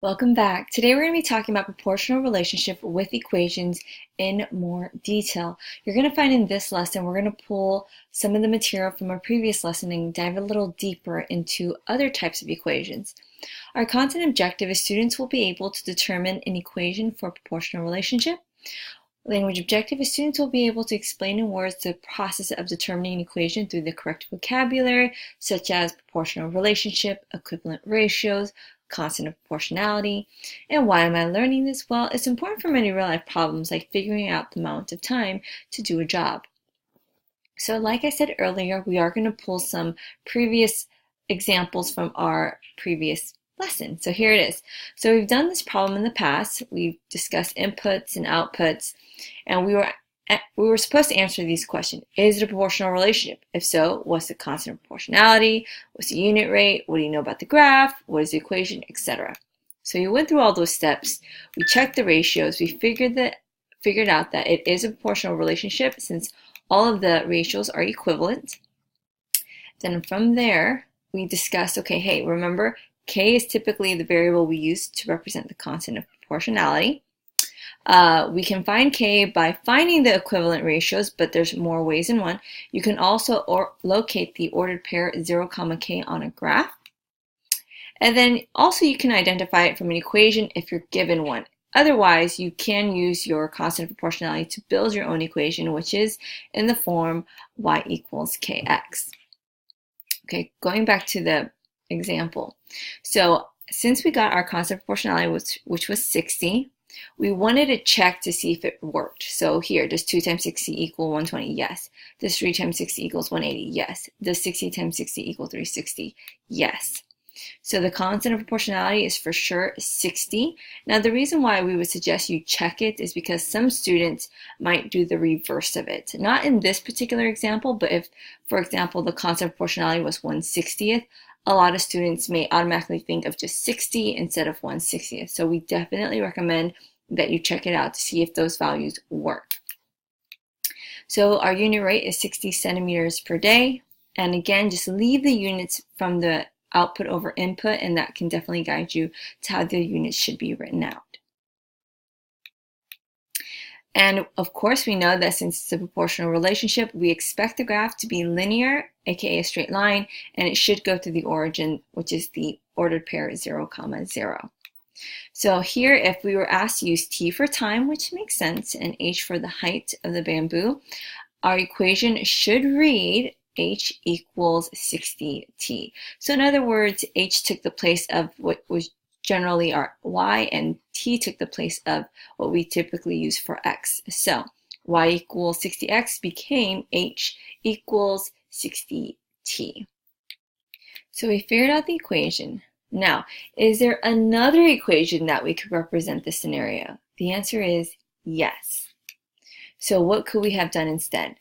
Welcome back. Today we're going to be talking about proportional relationship with equations in more detail. You're going to find in this lesson we're going to pull some of the material from our previous lesson and dive a little deeper into other types of equations. Our content objective is students will be able to determine an equation for a proportional relationship. Language objective is students will be able to explain in words the process of determining an equation through the correct vocabulary, such as proportional relationship, equivalent ratios, constant of proportionality. And why am I learning this? Well, it's important for many real-life problems like figuring out the amount of time to do a job. So like I said earlier, we are going to pull some previous examples from our previous lesson. So here it is. So we've done this problem in the past. We've discussed inputs and outputs, and we were supposed to answer these questions. Is it a proportional relationship? If so, what's the constant of proportionality? What's the unit rate? What do you know about the graph? What is the equation, etc. So you went through all those steps. We checked the ratios. We figured out that it is a proportional relationship since all of the ratios are equivalent. Then from there, we discussed, okay, hey, remember, K is typically the variable we use to represent the constant of proportionality. We can find K by finding the equivalent ratios, but there's more ways than one. You can also locate the ordered pair 0, K on a graph. And then also you can identify it from an equation if you're given one. Otherwise, you can use your constant of proportionality to build your own equation, which is in the form y equals kx. Okay, going back to the example. So since we got our constant of proportionality, which was 60, we wanted to check to see if it worked. So here, does 2 times 60 equal 120? Yes. Does 3 times 60 equals 180? Yes. Does 60 times 60 equal 360? Yes. So the constant of proportionality is for sure 60. Now the reason why we would suggest you check it is because some students might do the reverse of it. Not in this particular example, but if, for example, the constant of proportionality was 1/60th, a lot of students may automatically think of just 60 instead of 1/60th. So we definitely recommend that you check it out to see if those values work. So our unit rate is 60 centimeters per day. And again, just leave the units from the output over input, and that can definitely guide you to how the units should be written out. And of course, we know that since it's a proportional relationship, we expect the graph to be linear, aka a straight line, and it should go through the origin, which is the ordered pair 0, 0. So here, if we were asked to use t for time, which makes sense, and h for the height of the bamboo, our equation should read h equals 60t. So in other words, h took the place of what was generally our y, and t took the place of what we typically use for x. So y equals 60x became h equals 60t. So we figured out the equation. Now, is there another equation that we could represent this scenario? The answer is yes. So what could we have done instead?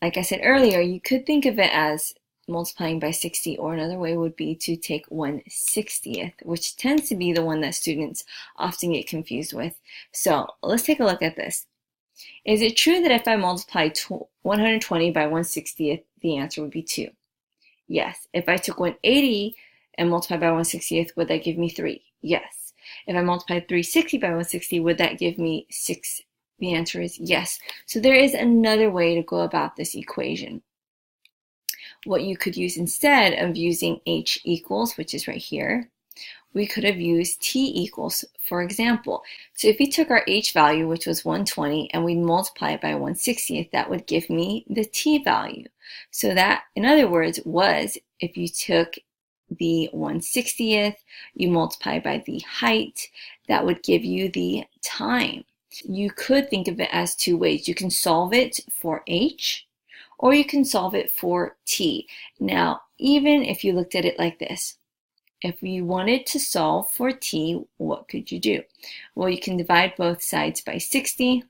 Like I said earlier, you could think of it as multiplying by 60, or another way would be to take 1/60th, which tends to be the one that students often get confused with. So let's take a look at this. Is it true that if I multiply 120 by 1/60th, the answer would be 2? Yes. If I took 180 and multiplied by 1/60th, would that give me 3? Yes. If I multiplied 360 by 160, would that give me 6? The answer is yes. So there is another way to go about this equation. What you could use instead of using h equals, which is right here, we could have used t equals, for example. So if we took our h value, which was 120, and we multiply it by 1/60th, that would give me the t value. So that, in other words, was if you took the 1/60th, you multiply by the height, that would give you the time. You could think of it as two ways. You can solve it for h, or you can solve it for t. Now, even if you looked at it like this, if you wanted to solve for t, what could you do? Well, you can divide both sides by 60,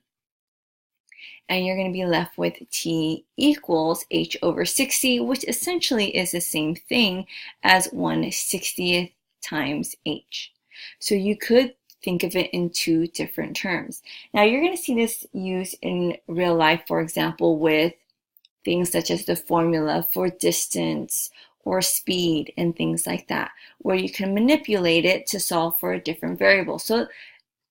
and you're going to be left with t equals h over 60, which essentially is the same thing as 1/60th times h. So you could think of it in two different terms. Now you're going to see this used in real life, for example, with things such as the formula for distance or speed and things like that, where you can manipulate it to solve for a different variable. So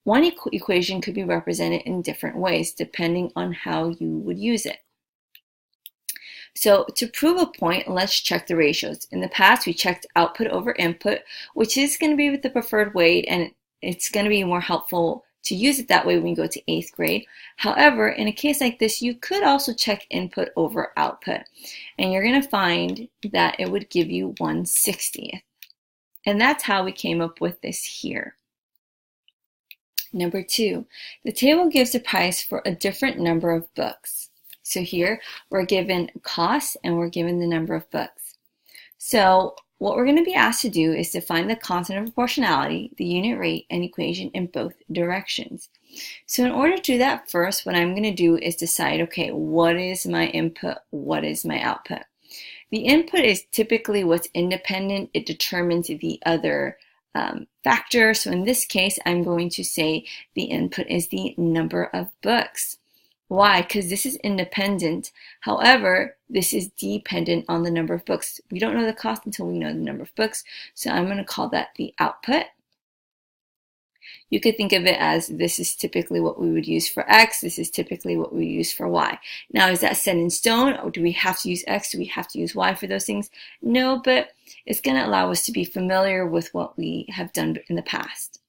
one equation could be represented in different ways depending on how you would use it. So to prove a point, let's check the ratios. In the past, we checked output over input, which is going to be with the preferred way, and it's going to be more helpful to use it that way when you go to 8th grade. However, in a case like this, you could also check input over output, and you're going to find that it would give you 1/60th. And that's how we came up with this here. Number 2, the table gives a price for a different number of books. So here we're given costs and we're given the number of books. So what we're going to be asked to do is to find the constant of proportionality, the unit rate, and equation in both directions. So in order to do that, first what I'm going to do is decide, okay, what is my input, what is my output? The input is typically what's independent. It determines the other factor. So in this case, I'm going to say the input is the number of books. Why? Because this is independent. However, this is dependent on the number of books. We don't know the cost until we know the number of books. So I'm going to call that the output. You could think of it as this is typically what we would use for X. This is typically what we use for Y. Now, is that set in stone? Or do we have to use X? Do we have to use Y for those things? No, but it's going to allow us to be familiar with what we have done in the past.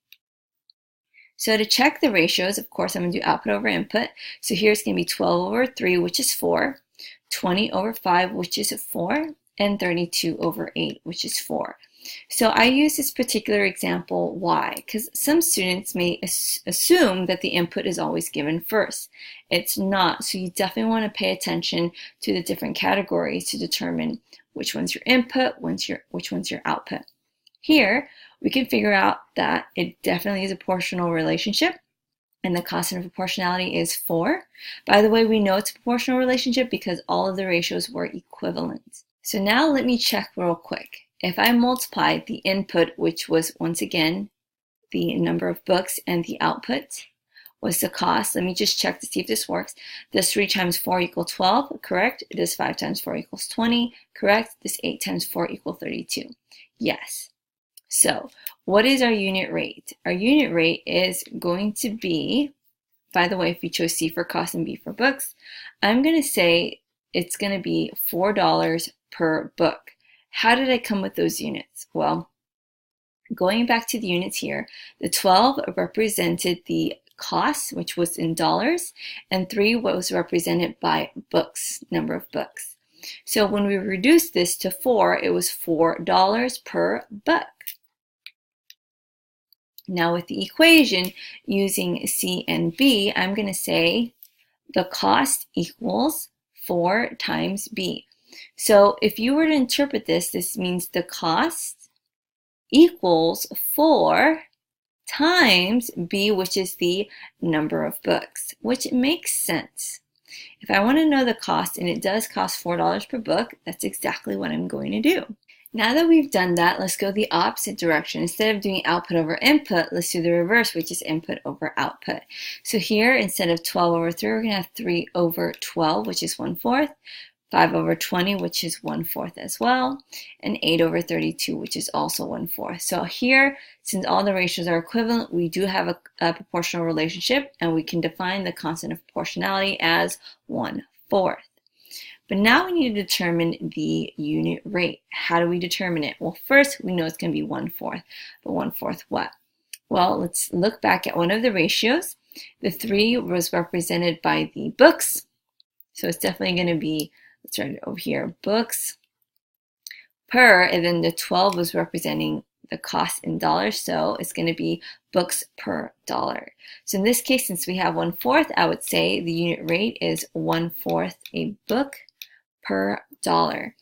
So to check the ratios, of course, I'm going to do output over input. So here it's going to be 12 over 3, which is 4, 20 over 5, which is 4, and 32 over 8, which is 4. So I use this particular example. Why? Because some students may assume that the input is always given first. It's not. So you definitely want to pay attention to the different categories to determine which one's your input, which one's your output. Here, we can figure out that it definitely is a proportional relationship, and the constant of proportionality is 4. By the way, we know it's a proportional relationship because all of the ratios were equivalent. So now let me check real quick. If I multiply the input, which was once again the number of books, and the output was the cost, let me just check to see if this works. Does 3 times 4 equal 12? Correct. Does 5 times 4 equals 20? Correct. Does 8 times 4 equal 32? Yes. So what is our unit rate? Our unit rate is going to be, by the way, if we chose C for cost and B for books, I'm going to say it's going to be $4 per book. How did I come with those units? Well, going back to the units here, the 12 represented the cost, which was in dollars, and 3 was represented by books, number of books. So when we reduced this to 4, it was $4 per book. Now with the equation using C and B, I'm going to say the cost equals 4 times B. So if you were to interpret this, this means the cost equals 4 times B, which is the number of books, which makes sense. If I want to know the cost, and it does cost $4 per book, that's exactly what I'm going to do. Now that we've done that, let's go the opposite direction. Instead of doing output over input, let's do the reverse, which is input over output. So here, instead of 12 over 3, we're going to have 3 over 12, which is 1/4, 5 over 20, which is 1/4 as well, and 8 over 32, which is also 1/4. So here, since all the ratios are equivalent, we do have a proportional relationship, and we can define the constant of proportionality as 1/4. But now we need to determine the unit rate. How do we determine it? Well, first, we know it's going to be 1/4. But 1/4 what? Well, let's look back at one of the ratios. The 3 was represented by the books. So it's definitely going to be, let's write it over here, books per, and then the 12 was representing the cost in dollars. So it's going to be books per dollar. So in this case, since we have 1/4, I would say the unit rate is 1/4 a book per dollar.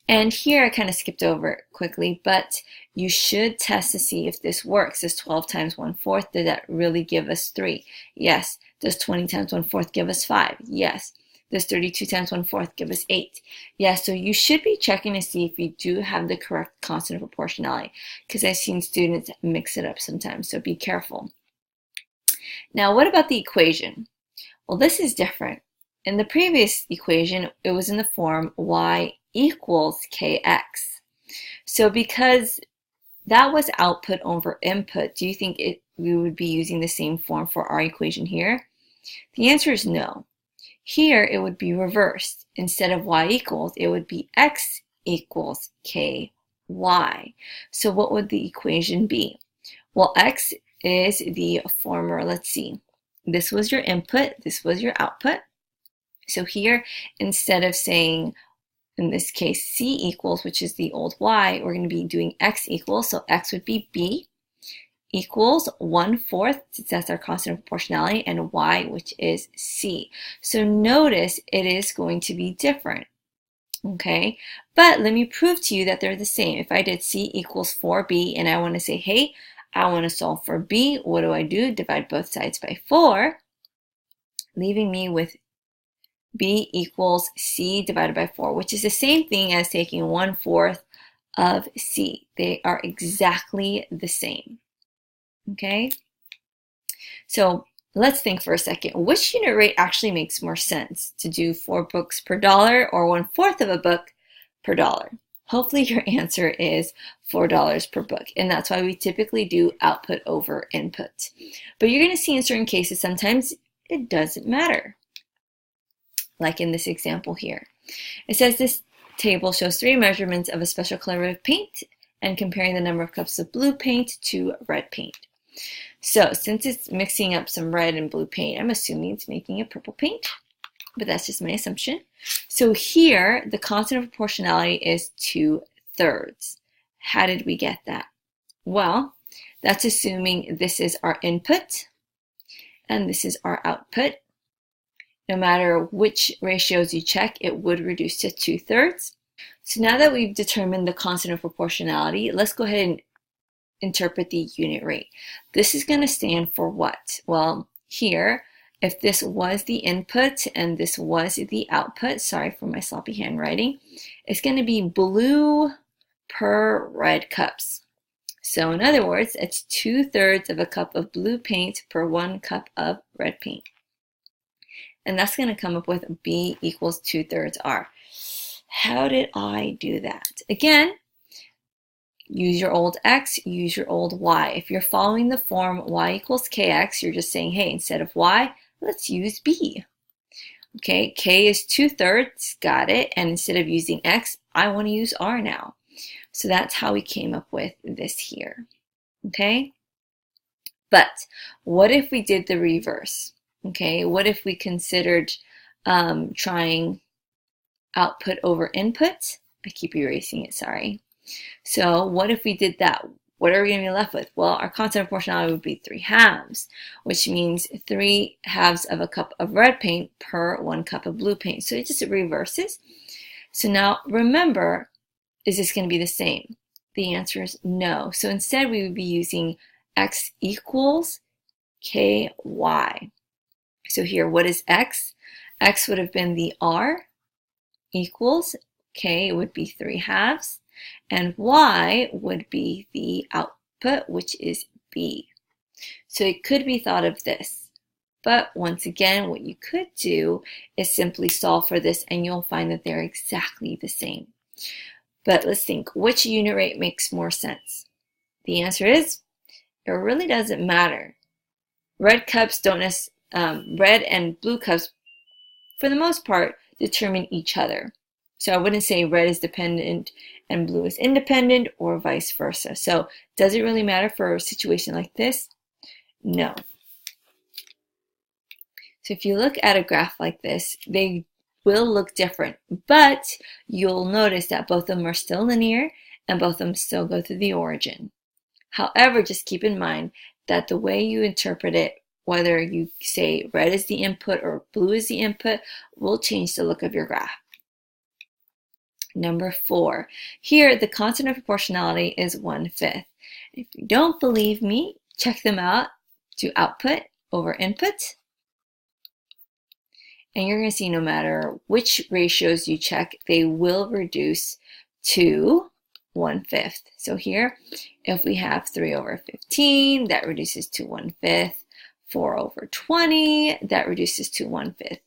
And here I kind of skipped over it quickly, but you should test to see if this works. Does 12 times 1/4, did that really give us 3? Yes. Does 20 times 1/4 give us 5? Yes. Does 32 times 1/4 give us 8? Yes, so you should be checking to see if you do have the correct constant of proportionality, because I've seen students mix it up sometimes, so be careful. Now, what about the equation? Well, this is different. In the previous equation, it was in the form y equals kx. So because that was output over input, do you think we would be using the same form for our equation here? The answer is no. Here it would be reversed. Instead of y equals, it would be x equals ky. So what would the equation be? Well, x is the former, let's see. This was your input, this was your output. So here, instead of saying, in this case, c equals, which is the old y, we're going to be doing x equals. So x would be b, equals 1/4, since that's our constant of proportionality, and y, which is c. So notice it is going to be different. Okay, but let me prove to you that they're the same. If I did c equals 4b and I want to say, hey, I want to solve for b, what do? Divide both sides by 4, leaving me with b equals c divided by 4, which is the same thing as taking 1/4 of c. They are exactly the same. Okay, so let's think for a second. Which unit rate actually makes more sense? To do 4 books per dollar or 1/4 of a book per dollar? Hopefully your answer is $4 per book, and that's why we typically do output over input. But you're going to see in certain cases sometimes it doesn't matter. Like in this example here. It says this table shows 3 measurements of a special color of paint and comparing the number of cups of blue paint to red paint. So since it's mixing up some red and blue paint, I'm assuming it's making a purple paint, but that's just my assumption. So here, the constant of proportionality is 2/3. How did we get that? Well, that's assuming this is our input and this is our output. No matter which ratios you check, it would reduce to 2/3. So now that we've determined the constant of proportionality, let's go ahead and interpret the unit rate. This is going to stand for what? Well, here, if this was the input and this was the output, sorry for my sloppy handwriting, it's going to be blue per red cups. So in other words, it's 2/3 of a cup of blue paint per 1 cup of red paint. And that's going to come up with B equals 2/3 R. How did I do that? Again, use your old x, use your old y. If you're following the form y equals kx, you're just saying, hey, instead of y, let's use b. Okay, k is 2/3, got it. And instead of using x, I want to use r now. So that's how we came up with this here. Okay, but what if we did the reverse? Okay, what if we considered trying output over input? I keep erasing it, sorry. So what if we did that? What are we going to be left with? Well, our constant of proportionality would be 3/2, which means 3/2 of a cup of red paint per 1 cup of blue paint. So it just reverses. So now remember, is this going to be the same? The answer is no. So instead we would be using x equals ky. So here, what is x? X would have been the r equals k would be 3/2. And y would be the output, which is b. So it could be thought of this. But once again, what you could do is simply solve for this and you'll find that they're exactly the same. But let's think, which unit rate makes more sense? The answer is, it really doesn't matter. Red and blue cups, for the most part, determine each other. So I wouldn't say red is dependent and blue is independent or vice versa. So does it really matter for a situation like this? No. So if you look at a graph like this, they will look different, but you'll notice that both of them are still linear and both of them still go through the origin. However, just keep in mind that the way you interpret it, whether you say red is the input or blue is the input, will change the look of your graph. Number 4. Here, the constant of proportionality is 1/5. If you don't believe me, check them out. Do output over input. And you're going to see no matter which ratios you check, they will reduce to 1/5. So here, if we have 3/15, that reduces to 1/5. 4/20, that reduces to 1/5.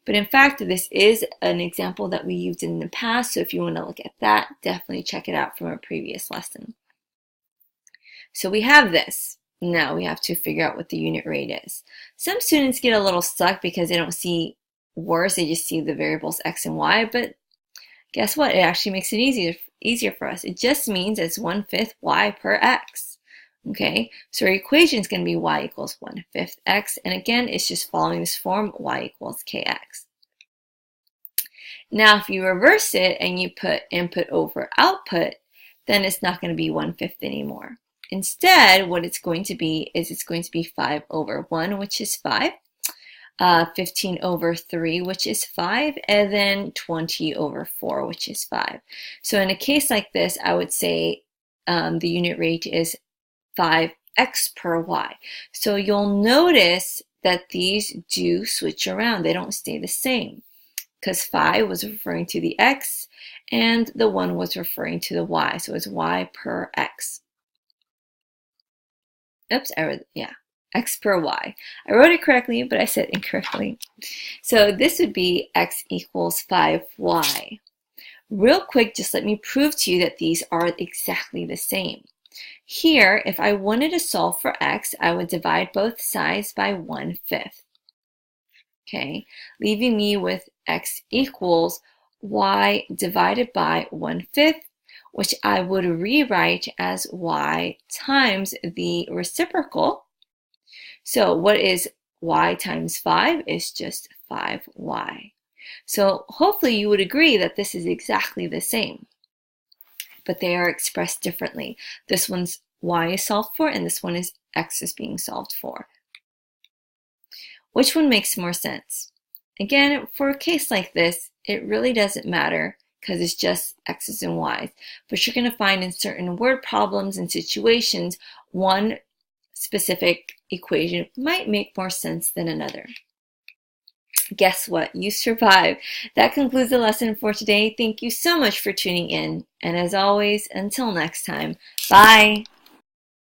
But in fact, this is an example that we used in the past, so if you want to look at that, definitely check it out from a previous lesson. So we have this. Now we have to figure out what the unit rate is. Some students get a little stuck because they don't see words, they just see the variables x and y, but guess what? It actually makes it easier for us. It just means it's 1/5 y per x. Okay, so our equation is going to be y equals 1/5 x, and again, it's just following this form, y equals kx. Now, if you reverse it and you put input over output, then it's not going to be 1/5 anymore. Instead, what it's going to be is it's going to be 5 over 1, which is 5, 15 over 3, which is 5, and then 20 over 4, which is 5. So in a case like this, I would say the unit rate is 5x per y. So you'll notice that these do switch around. They don't stay the same because 5 was referring to the x and the 1 was referring to the y. So it's y per x. Oops, x per y. I wrote it correctly, but I said incorrectly. So this would be x equals 5y. Real quick, just let me prove to you that these are exactly the same. Here, if I wanted to solve for x, I would divide both sides by 1/5. Okay, leaving me with x equals y divided by 1/5, which I would rewrite as y times the reciprocal. So what is y times 5 is just 5y. So hopefully you would agree that this is exactly the same, but they are expressed differently. This one's y is solved for, and this one is x is being solved for. Which one makes more sense? Again, for a case like this, it really doesn't matter because it's just x's and y's. But you're going to find in certain word problems and situations, one specific equation might make more sense than another. Guess what? You survived. That concludes the lesson for today. Thank you so much for tuning in. And as always, until next time, bye.